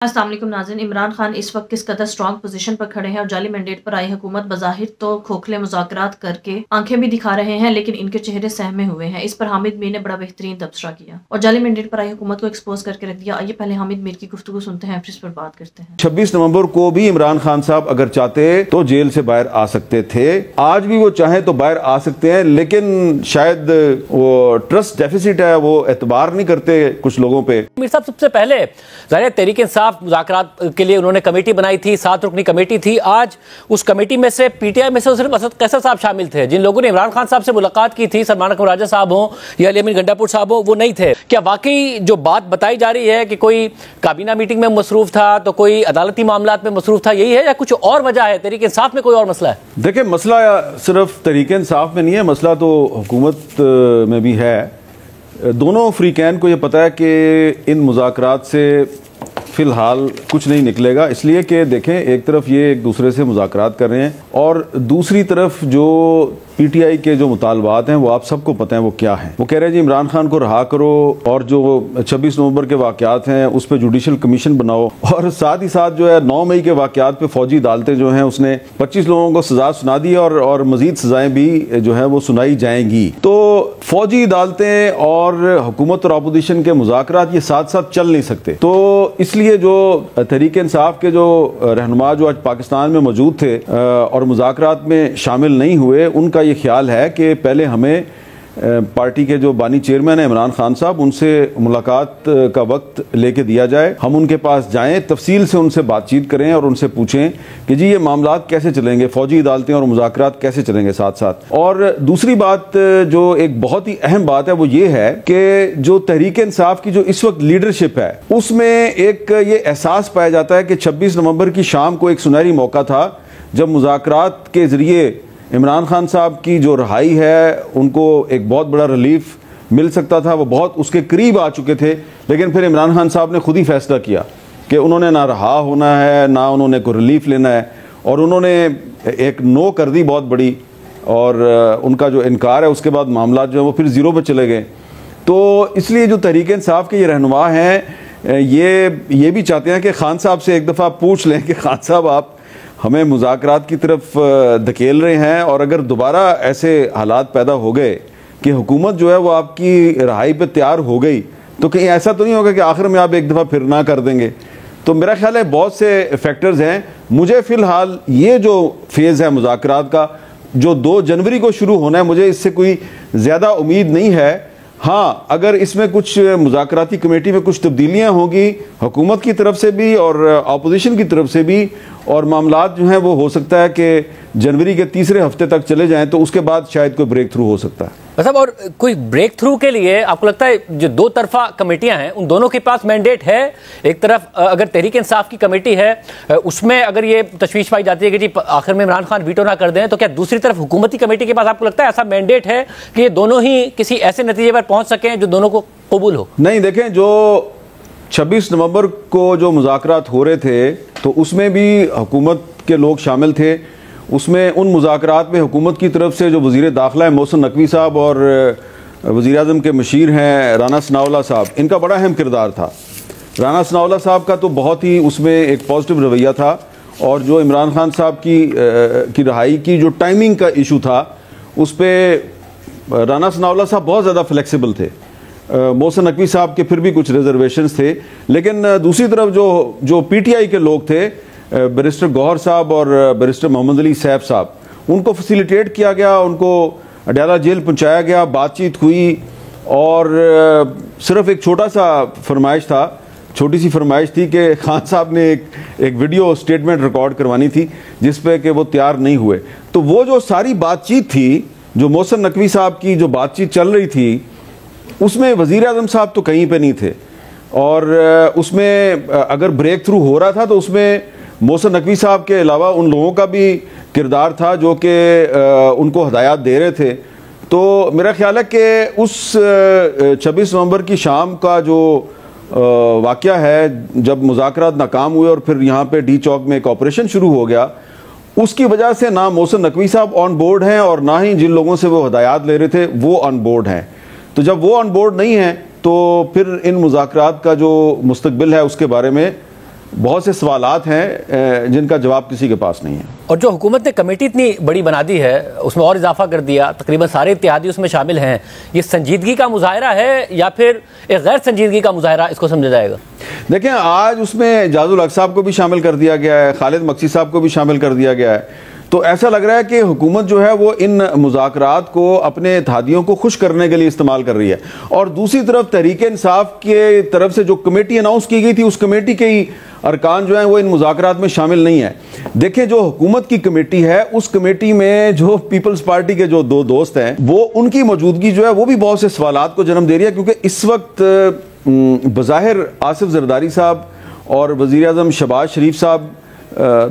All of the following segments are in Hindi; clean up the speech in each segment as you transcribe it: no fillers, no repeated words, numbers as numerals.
अस्सलाम वालेकुम नाज़रीन। इमरान खान इस वक्त किस कदर स्ट्रॉन्ग पोजीशन पर खड़े हैं और जाली मैंडेट पर आई हुकूमत बज़ाहिर तो खोखले मुज़ाकरात करके आंखें भी दिखा रहे हैं, लेकिन इनके चेहरे सहमे हुए हैं। इस पर हामिद मीर ने बड़ा बेहतरीन तबसरा किया और जाली मैंडेट पर आई हुकूमत को एक्सपोज करके रख दिया। आइए पहले हामिद मीर की गुफ्तगू सुनते हैं, फिर इस पर बात करते हैं। 26 नवंबर को भी इमरान खान साहब अगर चाहते तो जेल से बाहर आ सकते थे, आज भी वो चाहे तो बाहर आ सकते हैं, लेकिन शायद वो ट्रस्ट डेफिसिट है, वो एतबार नहीं करते कुछ लोगों पे। मीर साहब सबसे पहले ज़ाहिर तहरीक इंसाफ मुज़ाकरात के लिए उन्होंने कमेटी बनाई थी, 7 रुकनी कमेटी थी। आज उस कमेटी में से पीटीआई में से सिर्फ असद कैसर साहब शामिल थे। जिन लोगों ने इमरान खान साहब से मुलाकात की थी, सलमान अकबर राजा साहब हो या अली अमीन गंडापुर साहब हो, वो नहीं थे। क्या वाकई जो बात बताई जा रही है कि कोई काबीना मीटिंग में मसरूफ था तो कोई अदालती मामलात में मसरूफ था, यही है या कुछ और वजह है? तहरीक इंसाफ में कोई और मसला है? देखिए, मसला सिर्फ तहरीक इंसाफ में नहीं है, मसला तो हुकूमत में भी है। दोनों फ्रीकैन को ये पता है कि इन मुज़ाकरात से फिलहाल कुछ नहीं निकलेगा, इसलिए कि देखें, एक तरफ ये एक दूसरे से मुज़ाकरात कर रहे हैं और दूसरी तरफ जो पीटीआई के जो मुतालबात हैं वो आप सबको पता है वो क्या है। वो कह रहे हैं जी इमरान खान को रहा करो और जो 26 नवंबर के वाक़यात हैं उस पर जुडिशल कमीशन बनाओ, और साथ ही साथ जो है 9 मई के वाक़यात पे फौजी अदालतें जो हैं उसने 25 लोगों को सजा सुना दी और मजीद सजाएं भी जो है वो सुनाई जाएंगी। तो फौजी अदालतें और हुकूमत और अपोजिशन के मुज़ाकरात ये साथ साथ चल नहीं सकते। तो इसलिए जो तहरीक इंसाफ के जो रहनुमा जो आज पाकिस्तान में मौजूद थे और मुज़ाकरात में शामिल नहीं हुए, उनका ये ख्याल है कि पहले हमें पार्टी के जो बानी चेयरमैन है इमरान खान साहब, उनसे मुलाकात का वक्त लेके दिया जाए, हम उनके पास जाएं, तफसील से उनसे बातचीत करें और उनसे पूछें कि जी ये मामलात कैसे चलेंगे, फौजी अदालतें और मुज़ाकरात कैसे चलेंगे साथ साथ। और दूसरी बात जो एक बहुत ही अहम बात है वो ये है कि जो तहरीक इंसाफ की जो इस वक्त लीडरशिप है उसमें एक ये एहसास पाया जाता है कि 26 नवंबर की शाम को एक सुनहरी मौका था जब मुज़ाकरात के जरिए इमरान खान साहब की जो रहाई है उनको एक बहुत बड़ा रिलीफ मिल सकता था। वो बहुत उसके करीब आ चुके थे, लेकिन फिर इमरान खान साहब ने खुद ही फैसला किया कि उन्होंने ना रहा होना है ना उन्होंने कोई रिलीफ लेना है, और उन्होंने एक नो कर दी बहुत बड़ी, और उनका जो इनकार है उसके बाद मामला जो है वो फिर ज़ीरो पर चले गए। तो इसलिए जो तहरीक इंसाफ के ये रहनुमा हैं ये भी चाहते हैं कि खान साहब से एक दफ़ा पूछ लें कि खान साहब आप हमें मुज़ाकरात की तरफ धकेल रहे हैं, और अगर दोबारा ऐसे हालात पैदा हो गए कि हुकूमत जो है वो आपकी रहाई पे तैयार हो गई, तो कहीं ऐसा तो नहीं होगा कि आखिर में आप एक दफ़ा फिर ना कर देंगे। तो मेरा ख्याल है बहुत से फैक्टर्स हैं। मुझे फ़िलहाल ये जो फेज़ है मुज़ाकरात का जो 2 जनवरी को शुरू होना है, मुझे इससे कोई ज़्यादा उम्मीद नहीं है। हाँ, अगर इसमें कुछ मुज़ाकराती कमेटी में कुछ तब्दीलियाँ होंगी हुकूमत की तरफ से भी और अपोजिशन की तरफ से भी, और मामलात जो हैं वो हो सकता है कि जनवरी के तीसरे हफ्ते तक चले जाएं, तो उसके बाद शायद कोई ब्रेक थ्रू हो सकता है। मतलब और कोई ब्रेक थ्रू के लिए आपको लगता है जो 2 तरफा कमेटियां हैं उन दोनों के पास मैंडेट है? एक तरफ अगर तहरीक इंसाफ की कमेटी है उसमें अगर ये तशवीश पाई जाती है कि जी आखिर में इमरान खान वीटो ना कर दें, तो क्या दूसरी तरफ हुकूमती कमेटी के पास आपको लगता है ऐसा मैंडेट है कि ये दोनों ही किसी ऐसे नतीजे पर पहुंच सकें जो दोनों को कबूल हो? नहीं, देखें, जो 26 नवंबर को जो मुज़ाकरात हो रहे थे तो उसमें भी हुकूमत के लोग शामिल थे। उसमें उन मुज़ाकरात में हुकूमत की तरफ से जो वज़ीर दाखिला है मोहसिन नकवी साहब और वज़ीर आज़म के मशीर हैं राना सनाउल्लाह साहब, इनका बड़ा अहम किरदार था। राना सनाउल्लाह साहब का तो बहुत ही उसमें एक पॉजिटिव रवैया था, और जो इमरान खान साहब की रहाई की जो टाइमिंग का इशू था उस पर राना सनाउल्लाह साहब बहुत ज़्यादा फ्लेक्सिबल थे। मोहसिन नकवी साहब के फिर भी कुछ रिजर्वेशंस थे, लेकिन दूसरी तरफ जो पीटीआई के लोग थे, बैरिस्टर गौहर साहब और बैरिस्टर मोहम्मद अली सैफ साहब, उनको फैसिलिटेट किया गया, उनको अडयाला जेल पहुंचाया गया, बातचीत हुई, और सिर्फ एक छोटा सा फरमाइश था, छोटी सी फरमाइश थी कि खान साहब ने एक वीडियो स्टेटमेंट रिकॉर्ड करवानी थी जिस पे कि वो तैयार नहीं हुए। तो वो जो सारी बातचीत थी, जो मोहसिन नकवी साहब की जो बातचीत चल रही थी, उसमें वज़ीर आज़म साहब तो कहीं पे नहीं थे, और उसमें अगर ब्रेक थ्रू हो रहा था तो उसमें मोहसिन नकवी साहब के अलावा उन लोगों का भी किरदार था जो कि उनको हदायत दे रहे थे। तो मेरा ख्याल है कि उस 26 नवंबर की शाम का जो वाक़या है जब मुज़ाकरात नाकाम हुए और फिर यहाँ पे डी चौक में एक ऑपरेशन शुरू हो गया, उसकी वजह से ना मोहसिन नकवी साहब ऑन बोर्ड हैं और ना ही जिन लोगों से वो हदायत ले रहे थे वो ऑन बोर्ड हैं। तो जब वो ऑन बोर्ड नहीं है तो फिर इन मुज़ाकरात का जो मुस्तकबिल है उसके बारे में बहुत से सवालात हैं जिनका जवाब किसी के पास नहीं है। और जो हुकूमत ने कमेटी इतनी बड़ी बना दी है, उसमें और इजाफा कर दिया, तकरीबन सारे इत्तेहादी उसमें शामिल हैं, ये संजीदगी का मुजाहरा है या फिर एक गैर संजीदगी का मुजाहरा इसको समझा जाएगा? देखें, आज उसमें जाजुल हक साहब को भी शामिल कर दिया गया है, खालिद मक्सी साहब को भी शामिल कर दिया गया है। तो ऐसा लग रहा है कि हुकूमत जो है वो इन मुज़ाकरात को अपने इत्तेहादियों को खुश करने के लिए इस्तेमाल कर रही है। और दूसरी तरफ तहरीक इंसाफ के तरफ से जो कमेटी अनाउंस की गई थी, उस कमेटी के ही अरकान जो हैं वो इन मुज़ाकरात में शामिल नहीं है। देखें, जो हुकूमत की कमेटी है, उस कमेटी में जो पीपल्स पार्टी के जो दो दोस्त हैं, वो उनकी मौजूदगी जो है वो भी बहुत से सवालात को जन्म दे रही है। क्योंकि इस वक्त बज़ाहिर आसिफ जरदारी साहब और वज़ीर आज़म शहबाज शरीफ साहब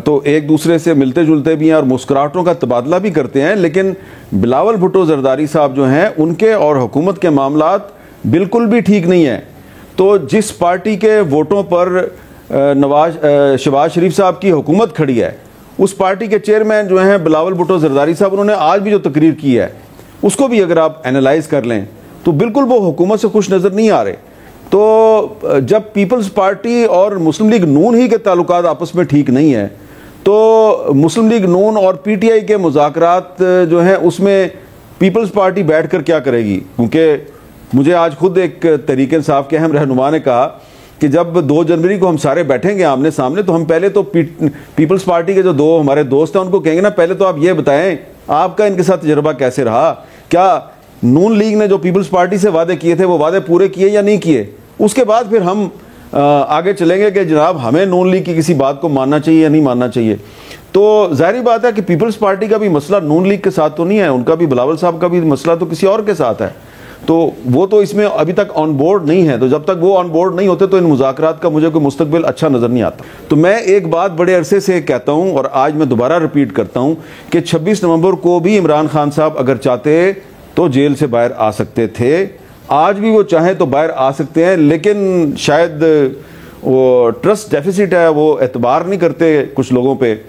तो एक दूसरे से मिलते जुलते भी हैं और मुस्कुराहटों का तबादला भी करते हैं, लेकिन बिलावल भुट्टो जरदारी साहब जो हैं उनके और हुकूमत के मामलात बिल्कुल भी ठीक नहीं है। तो जिस पार्टी के वोटों पर शहबाज शरीफ साहब की हुकूमत खड़ी है, उस पार्टी के चेयरमैन जो हैं बिलावल भुट्टो जरदारी साहब, उन्होंने आज भी जो तकरीर की है उसको भी अगर आप एनालाइज कर लें तो बिल्कुल वो हुकूमत से खुश नज़र नहीं आ रहे। तो जब पीपल्स पार्टी और मुस्लिम लीग नून ही के ताल्लुकात आपस में ठीक नहीं है, तो मुस्लिम लीग नून और पीटीआई के मुज़ाकरात जो हैं उसमें पीपल्स पार्टी बैठकर क्या करेगी? क्योंकि मुझे आज खुद एक तहरीक इंसाफ के अहम रहनुमा ने कहा कि जब 2 जनवरी को हम सारे बैठेंगे आमने सामने, तो हम पहले तो पीपल्स पार्टी के जो 2 हमारे दोस्त हैं उनको कहेंगे ना, पहले तो आप ये बताएं आपका इनके साथ तजर्बा कैसे रहा, क्या नून लीग ने जो पीपल्स पार्टी से वादे किए थे वो वादे पूरे किए या नहीं किए। उसके बाद फिर हम आगे चलेंगे कि जनाब हमें नून लीग की किसी बात को मानना चाहिए या नहीं मानना चाहिए। तो जाहिर बात है कि पीपल्स पार्टी का भी मसला नून लीग के साथ तो नहीं है, उनका भी बिलावल साहब का भी मसला तो किसी और के साथ है। तो वो तो इसमें अभी तक ऑन बोर्ड नहीं है। तो जब तक वो ऑन बोर्ड नहीं होते तो इन मुज़ाकरात का मुझे कोई मुस्तकबिल अच्छा नज़र नहीं आता। तो मैं एक बात बड़े अरसे से कहता हूँ और आज मैं दोबारा रिपीट करता हूँ कि 26 नवंबर को भी इमरान खान साहब अगर चाहते तो जेल से बाहर आ सकते थे, आज भी वो चाहें तो बाहर आ सकते हैं, लेकिन शायद वो ट्रस्ट डेफिसिट है, वो एतबार नहीं करते कुछ लोगों पे।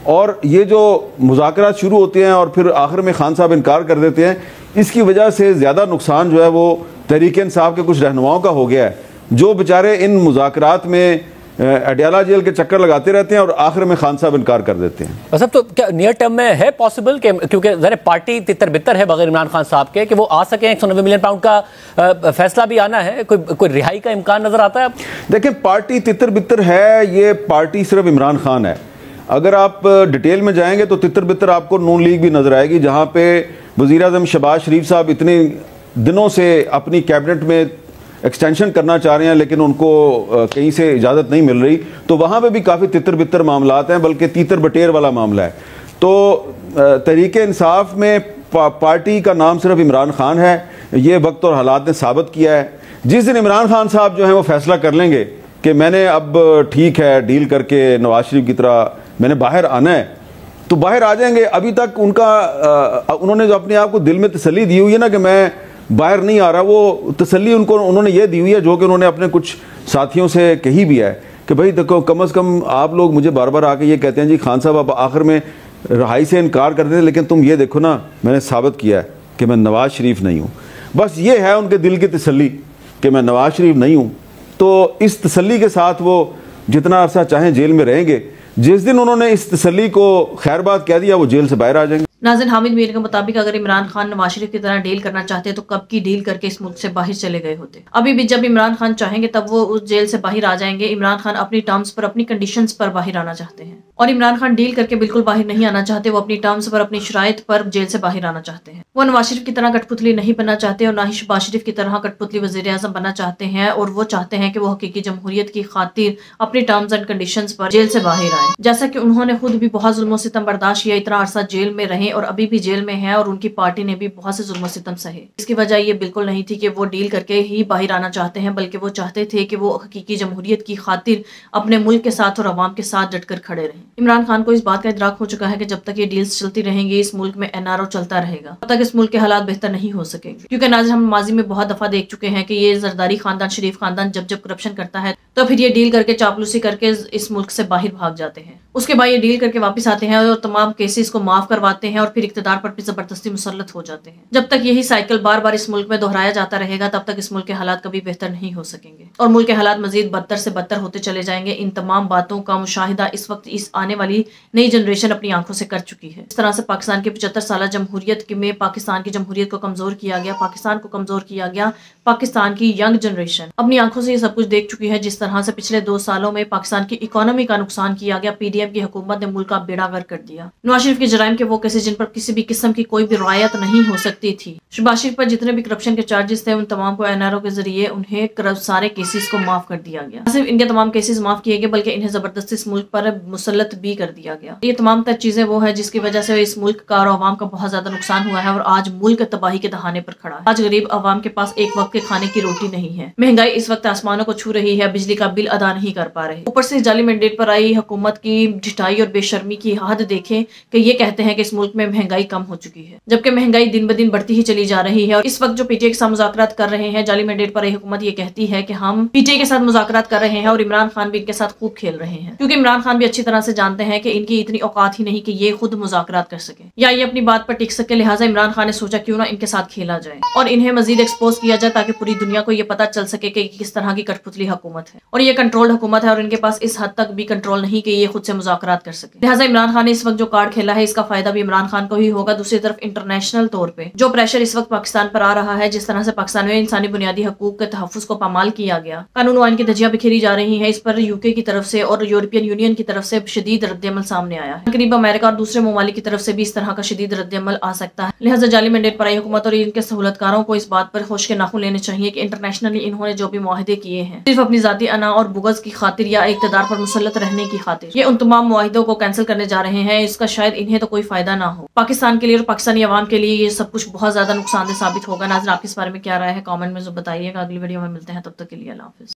और ये जो मुज़ाकरात शुरू होते हैं और फिर आखिर में खान साहब इनकार कर देते हैं, इसकी वजह से ज़्यादा नुकसान जो है वो तहरीक इंसाफ के कुछ रहनुमाओं का हो गया है, जो बेचारे इन मुज़ाकरात में अडयाला जेल के चक्कर लगाते रहते हैं और आखिर में खान साहब इनकार कर देते हैं। मतलब तो क्या नियर टर्म में है पॉसिबल कि, क्योंकि ज़रा पार्टी तितर बितर है बगैर इमरान खान साहब के, कि वो आ सके, 190 मिलियन पाउंड का फैसला भी आना है, कोई रिहाई का इम्कान नजर आता है? देखें, पार्टी तितर बितर है, ये पार्टी सिर्फ इमरान खान है। अगर आप डिटेल में जाएंगे तो तितर बितर आपको नून लीग भी नजर आएगी, जहां पे वज़ीर आज़म शहबाज शरीफ साहब इतने दिनों से अपनी कैबिनेट में एक्सटेंशन करना चाह रहे हैं, लेकिन उनको कहीं से इजाज़त नहीं मिल रही। तो वहाँ पे भी काफ़ी तितर बितर मामलात हैं, बल्कि तीतर बटेर वाला मामला है। तो तहरीक इंसाफ में पार्टी का नाम सिर्फ इमरान खान है, ये वक्त और हालात ने साबित किया है। जिस दिन इमरान खान साहब जो हैं वो फैसला कर लेंगे कि मैंने अब ठीक है डील करके नवाज शरीफ की तरह मैंने बाहर आना है, तो बाहर आ जाएंगे। अभी तक उन्होंने जो अपने आप को दिल में तसल्ली दी हुई है ना कि मैं बाहर नहीं आ रहा, वो तसल्ली उन्होंने ये दी हुई है, जो कि उन्होंने अपने कुछ साथियों से कही भी है कि भाई देखो, कम से कम आप लोग मुझे बार बार आके ये कहते हैं जी खान साहब आप आखिर में रहाई से इनकार करते थे, लेकिन तुम ये देखो ना मैंने साबित किया है कि मैं नवाज शरीफ नहीं हूँ। बस ये है उनके दिल की तसल्ली कि मैं नवाज शरीफ नहीं हूँ। तो इस तसल्ली के साथ वो जितना अरसा चाहें जेल में रहेंगे। जिस दिन उन्होंने इस तसल्ली को खैर बात कह दिया, वो जेल से बाहर आ जाएंगे। नाज़रीन, हामिद मीर के मुताबिक अगर इमरान खान नवाज शरीफ की तरह डील करना चाहते तो कब की डील करके इस मुल्क से बाहर चले गए होते। अभी भी जब इमरान खान चाहेंगे तब वो उस जेल से बाहर आ जाएंगे। इमरान खान अपनी टर्म्स पर, अपनी कंडीशंस पर बाहर आना चाहते हैं, और इमरान खान डील करके बिल्कुल बाहर नहीं आना चाहते। वो अपनी टर्म्स पर, अपनी शराइत पर जेल से बाहर आना चाहते हैं। वो नवाज शरीफ की तरह कठपुतली नहीं बनना चाहते और ना ही शहबाज शरीफ की तरह कठपुतली वज़ीर आज़म बनना चाहते हैं। और वो चाहते हैं कि वो हकीकी जमहूरियत की खातिर अपनी टर्म्स एंड कंडीशंस पर जेल से बाहर आए, जैसा कि उन्होंने खुद भी बहुत जुल्म सितम बर्दाश्त किया, इतना अरसा जेल में रहे और अभी भी जेल में है, और उनकी पार्टी ने भी बहुत से जुल्म सितम सहे। इसकी वजह ये बिल्कुल नहीं थी कि वो डील करके ही बाहर आना चाहते हैं, बल्कि वो चाहते थे कि वो हकीकी जमहूरियत की खातिर अपने मुल्क के साथ और अवाम के साथ डटकर खड़े रहें। इमरान खान को इस बात का इदराक हो चुका है कि जब तक ये डील्स चलती रहेंगी इस मुल्क में NRO चलता रहेगा, तब तक इस मुल्क के हालात बेहतर नहीं हो सकेंगे। क्योंकि नाज़रीन, हम माजी में बहुत दफा देख चुके हैं कि ये जरदारी खानदान, शरीफ खानदान जब करप्शन करता है तो फिर ये डील करके, चापलूसी करके इस मुल्क से बाहर भाग जाते हैं। उसके बाद ये डील करके वापस आते हैं और तमाम केसेस को माफ करवाते हैं और फिर इख्तिदार पर जबरदस्ती मुसल्लत हो जाते हैं। जब तक यही साइकिल बार बार इस मुल्क में दोहराया जाता रहेगा तब तक इस मुल्क के हालात कभी बेहतर नहीं हो सकेंगे और मुल्क के हालात मजीद बदतर से बदतर होते चले जाएंगे। इन तमाम बातों का मुशाहिदा इस वक्त इस आने वाली नई जनरेशन अपनी आंखों से कर चुकी है। इस तरह से पाकिस्तान की 75 साल जमहूरियत में पाकिस्तान की जमहूरियत को कमजोर किया गया, पाकिस्तान को कमजोर किया गया। पाकिस्तान की यंग जनरेशन अपनी आंखों से ये सब कुछ देख चुकी है। जिस तरह से पिछले 2 सालों में पाकिस्तान की इकोनॉमी का नुकसान किया गया, PDM की हुकूमत ने मुल्क का बेड़ा गर्क कर दिया। नवाज शरीफ के जराइम के वो केसेस जिन पर किसी भी किस्म की कोई भी रियायत नहीं हो सकती थी, शहबाज शरीफ पर जितने भी करप्शन के चार्जेस थे उन तमाम को NRO के जरिए उन्हें सारे केसेस को माफ कर दिया गया। सिर्फ इनके तमाम केसेस माफ किए गए बल्कि इन्हें जबरदस्ती इस मुल्क पर मुसल्लत भी कर दिया गया। ये तमाम तर चीजें वो है जिसकी वजह से इस मुल्क का और आवाम का बहुत ज्यादा नुकसान हुआ है और आज मुल्क तबाही के दहाने पर खड़ा है। आज गरीब आवाम के पास एक वक्त के खाने की रोटी नहीं है। महंगाई इस वक्त आसमानों को छू रही है, बिजली का बिल अदा नहीं कर पा रहे। ऊपर से जाली मैंडेट पर आई हुकूमत की ढिठाई और बेशर्मी की हद देखें कि ये कहते हैं कि इस मुल्क में महंगाई कम हो चुकी है, जबकि महंगाई दिन ब दिन बढ़ती ही चली जा रही है। और इस वक्त जो PTI के साथ मुज़ाकरात कर रहे हैं, जाली मैंडेट पर आई हुकूमत ये कहती है कि हम PTI के साथ मुज़ाकरात कर रहे हैं और इमरान खान भी इनके साथ खूब खेल रहे हैं, क्योंकि इमरान खान भी अच्छी तरह से जानते हैं कि इनकी इतनी औकात ही नहीं कि ये खुद मुज़ाकरात कर सके या ये अपनी बात पर टिक सके। लिहाजा इमरान खान ने सोचा क्यों ना इनके साथ खेला जाए और इन्हें मजीद एक्सपोज किया जाए ताकि पूरी दुनिया को ये पता चल सके कि किस तरह की कठपुतली हुकूमत है और ये कंट्रोल्ड हुकूमत है और इनके पास इस हद तक भी कंट्रोल नहीं कि ये खुद से मुज़ाकरात कर सके। लिहाजा इमरान खान ने इस वक्त जो कार्ड खेला है इसका फायदा भी इमरान खान को ही होगा। दूसरी तरफ इंटरनेशनल तौर पे जो प्रेशर इस वक्त पाकिस्तान पर आ रहा है, जिस तरह से पाकिस्तान में इंसानी बुनियादी हकूक के तहफ़्फ़ुज़ को पामाल किया गया, कानून वान की धज्जियां बिखेरी जा रही है, इस पर UK की तरफ से और यूरोपियन यूनियन की तरफ से शदीद रद्दअमल सामने आया है। करीब अमेरिका और दूसरे ममालिक की तरफ से भी इस तरह का शदीद रद्दअमल आ सकता है। लिहाजा जाली मैंडेट पर आई हुकूमत और इनके सहूलतकारों को इस बात पर होश के नाखून लेने चाहिए कि इंटरनेशनली इन्होंने जो भी मुआहदे किए हैं सिर्फ अपनी जाती अना और बुग़्ज़ की खातिर या इक़्तिदार पर मुसल्लत रहने की खातिर, ये उन तमाम मुआहिदों को कैंसिल करने जा रहे हैं। इसका शायद इन्हें तो कोई फायदा ना हो, पाकिस्तान के लिए और पाकिस्तानी अवाम के लिए ये सब कुछ बहुत ज्यादा नुकसानदेह साबित होगा। नाज़रीन, आपकी इस बारे में क्या राय है कमेंट में जो बताइएगा। अगली वीडियो में मिलते हैं, तब तक के लिए अल्लाह हाफ़िज़।